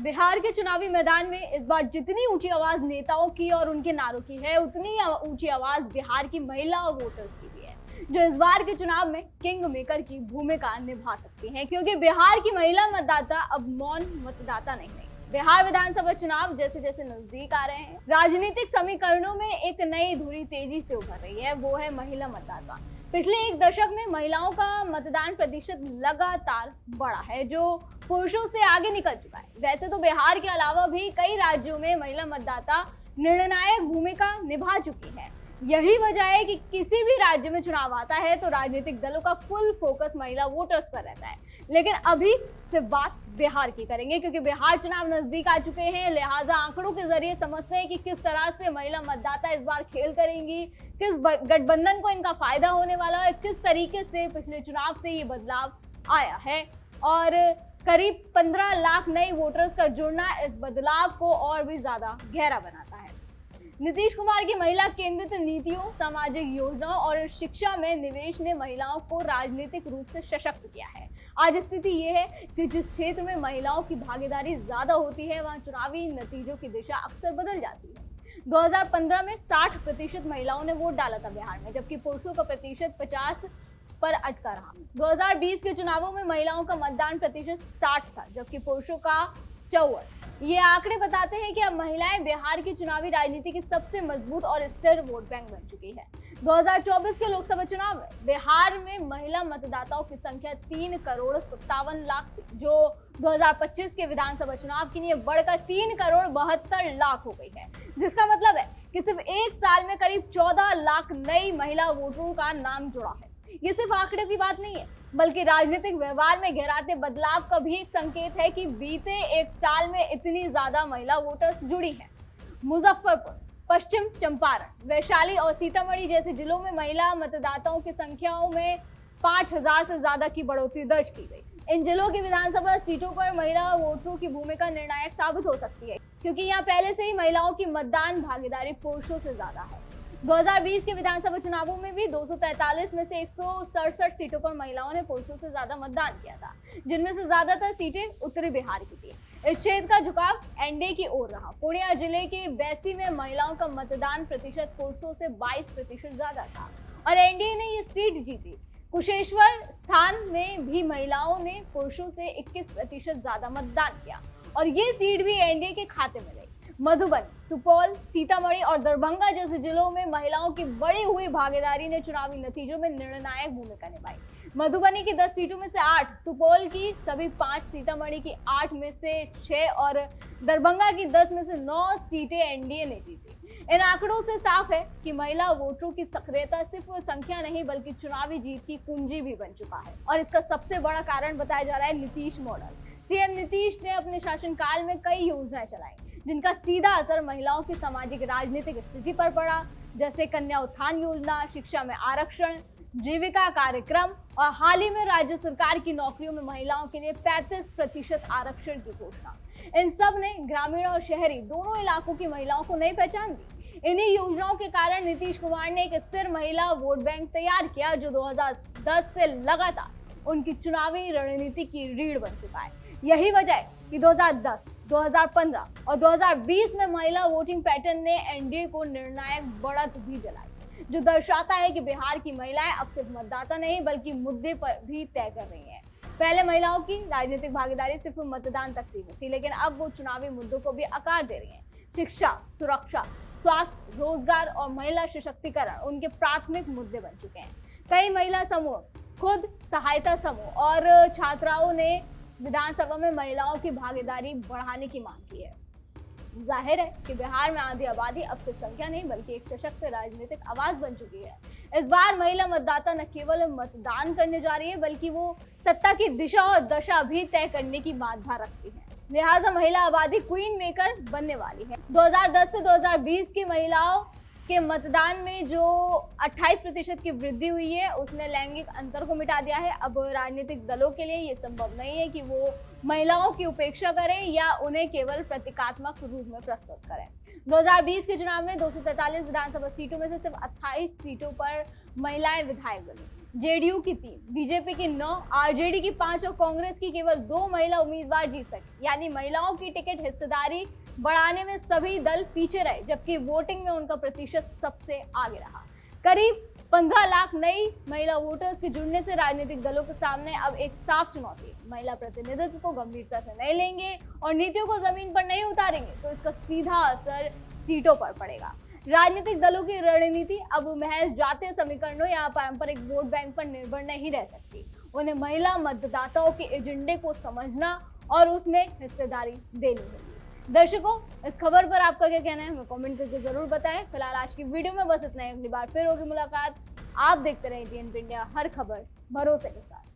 बिहार के चुनावी मैदान में इस बार जितनी ऊंची आवाज नेताओं की और उनके नारों की है, उतनी ऊंची आवाज बिहार की महिला वोटर्स की भी है, जो इस बार के चुनाव में किंग मेकर की भूमिका निभा सकती हैं। क्योंकि बिहार की महिला मतदाता अब मौन मतदाता नहीं रही। बिहार विधानसभा चुनाव जैसे जैसे नजदीक आ रहे हैं, राजनीतिक समीकरणों में एक नई धुरी तेजी से उभर रही है, वो है महिला मतदाता। पिछले एक दशक में महिलाओं का मतदान प्रतिशत लगातार बढ़ा है, जो पुरुषों से आगे निकल चुका है। वैसे तो बिहार के अलावा भी कई राज्यों में महिला मतदाता निर्णायक भूमिका निभा चुकी है। यही वजह है कि किसी भी राज्य में चुनाव आता है तो राजनीतिक दलों का फुल फोकस महिला वोटर्स पर रहता है। लेकिन अभी सिर्फ बात बिहार की करेंगे, क्योंकि बिहार चुनाव नजदीक आ चुके हैं। लिहाजा आंकड़ों के जरिए समझते हैं कि किस तरह से महिला मतदाता इस बार खेल करेंगी, किस गठबंधन को इनका फायदा होने वाला है, किस तरीके से पिछले चुनाव से ये बदलाव आया है। और करीब 15 लाख नए वोटर्स का जुड़ना इस बदलाव को और भी ज्यादा गहरा बनाता है। नीतीश कुमार की महिला केंद्रित नीतियों, सामाजिक योजनाओं और शिक्षा में निवेश ने महिलाओं को राजनीतिक रूप से सशक्त किया है। आज स्थिति ये है कि जिस क्षेत्र में महिलाओं की भागीदारी ज्यादा होती है, वहां चुनावी नतीजों की दिशा अक्सर बदल जाती है। 2015 में 60% महिलाओं ने वोट डाला था बिहार में, जबकि पुरुषों का प्रतिशत 50 पर अटका रहा। 2020 के चुनावों में महिलाओं का मतदान प्रतिशत 60 था, जबकि पुरुषों का 54। ये आंकड़े बताते हैं कि अब महिलाएं बिहार की चुनावी राजनीति की सबसे मजबूत और स्थिर वोट बैंक बन चुकी है। 2024 के लोकसभा चुनाव में बिहार में महिला मतदाताओं की संख्या 3 करोड़ 57 लाख थी, जो 2025 के विधानसभा चुनाव के लिए बढ़कर 3 करोड़ 72 लाख हो गई है। जिसका मतलब है कि सिर्फ एक साल में करीब 14 लाख नई महिला वोटरों का नाम जुड़ा है। ये सिर्फ आंकड़े की बात नहीं है, बल्कि राजनीतिक व्यवहार में गहराते बदलाव का भी एक संकेत है कि बीते एक साल में इतनी ज्यादा महिला वोटर्स जुड़ी हैं। मुजफ्फरपुर, पश्चिम चंपारण, वैशाली और सीतामढ़ी जैसे जिलों में महिला मतदाताओं की संख्याओं में 5000 से ज्यादा की बढ़ोतरी दर्ज की गई। इन जिलों की विधानसभा सीटों पर महिला वोटरों की भूमिका निर्णायक साबित हो सकती है, क्योंकि यहाँ पहले से ही महिलाओं की मतदान भागीदारी पुरुषों से ज्यादा है। 2020 के विधानसभा चुनावों में भी 243 में से 167 सीटों पर महिलाओं ने पुरुषों से ज्यादा मतदान किया था, जिनमें से ज्यादातर सीटें उत्तरी बिहार की थी। इस क्षेत्र का झुकाव एनडीए की ओर रहा। पूर्णिया जिले के बैसी में महिलाओं का मतदान प्रतिशत पुरुषों से 22% ज्यादा था और एनडीए ने ये सीट जीती। कुशेश्वर स्थान में भी महिलाओं ने पुरुषों से 21% ज्यादा मतदान किया और ये सीट भी एनडीए के खाते में गई। मधुबनी, सुपौल, सीतामढ़ी और दरभंगा जैसे जिलों में महिलाओं की बढ़ी हुई भागीदारी ने चुनावी नतीजों में निर्णायक भूमिका निभाई। मधुबनी की 10 सीटों में से 8, सुपौल की सभी 5, सीतामढ़ी की 8 में से 6 और दरभंगा की 10 में से 9 सीटें एनडीए ने जीती। इन आंकड़ों से साफ है कि महिला वोटरों की सक्रियता सिर्फ संख्या नहीं, बल्कि चुनावी जीत की कुंजी भी बन चुका है। और इसका सबसे बड़ा कारण बताया जा रहा है नीतीश मॉडल। सीएम नीतीश ने अपने शासनकाल में कई योजनाएं चलाई, जिनका सीधा असर महिलाओं की सामाजिक राजनीतिक स्थिति पर पड़ा, जैसे कन्या उत्थान योजना, शिक्षा में आरक्षण, जीविका कार्यक्रम और हाल ही में राज्य सरकार की नौकरियों में महिलाओं के लिए 35% आरक्षण की घोषणा। इन सब ने ग्रामीण और शहरी दोनों इलाकों की महिलाओं को नई पहचान दी। इन्हीं योजनाओं के कारण नीतीश कुमार ने एक स्थिर महिला वोट बैंक तैयार किया, जो 2010 से लगातार उनकी चुनावी रणनीति की रीढ़ बन चुका है। यही वजह है कि 2010, 2015 और 2020 में महिला वोटिंग पैटर्न ने एनडीए को निर्णायक बढ़त भी दिलाई, जो दर्शाता है कि बिहार की महिलाएं अब सिर्फ मतदाता नहीं, बल्कि मुद्दे पर भी तय कर रही हैं। पहले महिलाओं की राजनीतिक भागीदारी सिर्फ मतदान तक सीमित थी, लेकिन अब वो चुनावी मुद्दों को भी आकार दे रही हैं। शिक्षा, सुरक्षा, स्वास्थ्य, रोजगार और महिला सशक्तिकरण उनके प्राथमिक मुद्दे बन चुके हैं। कई महिला समूह, खुद सहायता समूह और छात्राओं ने विधानसभा में महिलाओं की भागीदारी बढ़ाने की मांग की है। जाहिर है कि बिहार में आधी आबादी अब सिर्फ संख्या नहीं, बल्कि एक सशक्त राजनीतिक आवाज बन चुकी है। इस बार महिला मतदाता न केवल मतदान करने जा रही है, बल्कि वो सत्ता की दिशा और दशा भी तय करने की बाधा रखती है। लिहाजा महिला आबादी क्वीन मेकर बनने वाली है। 2010 से 2020 की महिलाओं के मतदान में जो 28% की वृद्धि हुई है, उसने लैंगिक अंतर को मिटा दिया है। अब राजनीतिक दलों के लिए ये संभव नहीं है कि वो महिलाओं की उपेक्षा करें या उन्हें केवल प्रतीकात्मक रूप में प्रस्तुत करें। 2020 के चुनाव में 243 विधानसभा सीटों में से सिर्फ 28 सीटों पर महिलाएं विधायक बनी, जेडीयू की 3, बीजेपी की 9, आरजेडी की 5 और कांग्रेस की केवल 2 महिला उम्मीदवार जीत सके। यानी महिलाओं की टिकट हिस्सेदारी बढ़ाने में सभी दल पीछे रहे, जबकि वोटिंग में उनका प्रतिशत सबसे आगे रहा। करीब 15 लाख नई महिला वोटर्स के जुड़ने से राजनीतिक दलों के सामने अब एक साफ चुनौती है। महिला प्रतिनिधित्व को गंभीरता से नहीं लेंगे और नीतियों को जमीन पर नहीं उतारेंगे तो इसका सीधा असर सीटों पर पड़ेगा। राजनीतिक दलों की रणनीति अब महज जातीय समीकरणों या पारंपरिक वोट बैंक पर निर्भर नहीं रह सकती। उन्हें महिला मतदाताओं के एजेंडे को समझना और उसमें हिस्सेदारी देनी होगी। दर्शकों, इस खबर पर आपका क्या कहना है हमें कमेंट करके जरूर बताएं। फिलहाल आज की वीडियो में बस इतना ही। अगली बार फिर होगी मुलाकात। आप देखते रहें टीएनपी इंडिया, हर खबर भरोसे के साथ।